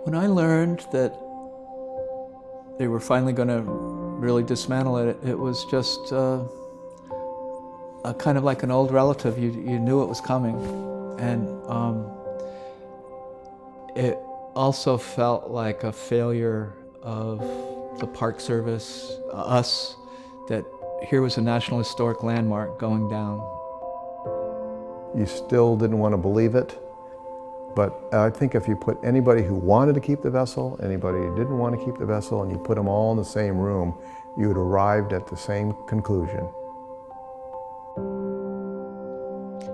When I learned that they were finally going to really dismantle it, it was just a kind of like an old relative. You knew it was coming. And it also felt like a failure of the Park Service, us, that here was a National Historic Landmark going down. You still didn't want to believe it, but I think if you put anybody who wanted to keep the vessel, anybody who didn't want to keep the vessel, and you put them all in the same room, you would arrived at the same conclusion.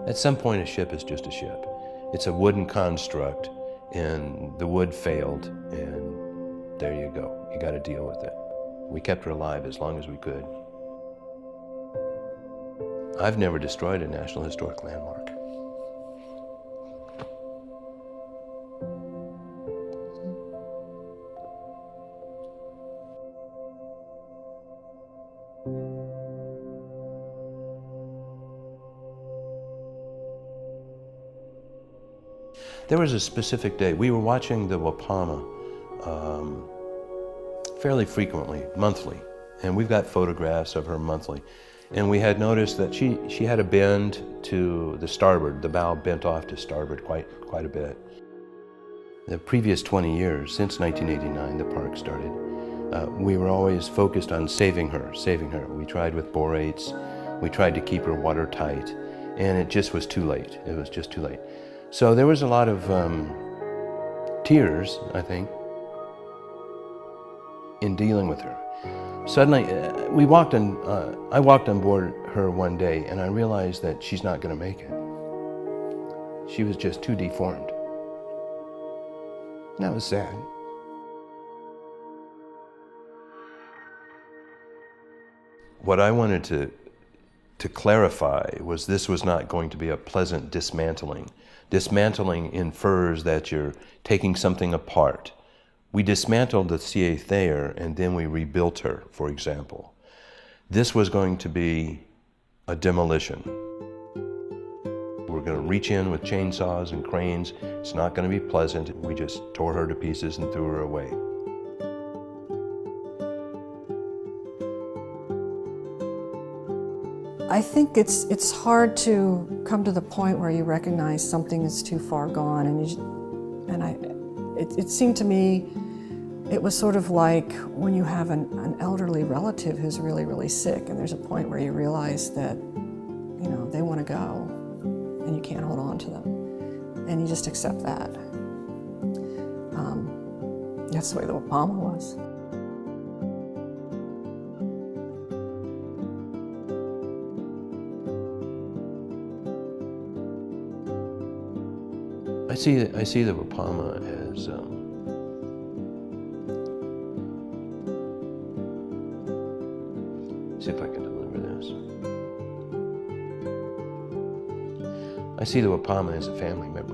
At some point, a ship is just a ship. It's a wooden construct, and the wood failed, and there you go. You got to deal with it. We kept her alive as long as we could. I've never destroyed a National Historic Landmark. There was a specific day. We were watching the Wapama fairly frequently, monthly, and we've got photographs of her monthly. And we had noticed that she had a bend to the starboard. The bow bent off to starboard quite a bit. The previous 20 years, since 1989, the park started, we were always focused on saving her. We tried with borates, we tried to keep her watertight, and it just was too late. It was just too late. So there was a lot of tears, I think, in dealing with her. Suddenly, I walked on board her one day, and I realized that she's not going to make it. She was just too deformed. And that was sad. What I wanted to clarify was this was not going to be a pleasant dismantling. Dismantling infers that you're taking something apart. We dismantled the C.A. Thayer and then we rebuilt her, for example. This was going to be a demolition. We're going to reach in with chainsaws and cranes. It's not going to be pleasant. We just tore her to pieces and threw her away. I think it's hard to come to the point where you recognize something is too far gone, it seemed to me it was sort of like when you have an elderly relative who's really, really sick, and there's a point where you realize that, you know, they want to go, and you can't hold on to them, and you just accept that. That's the way the Wapama was. I see the Wapama as see if I can deliver this. I see the Wapama as a family member.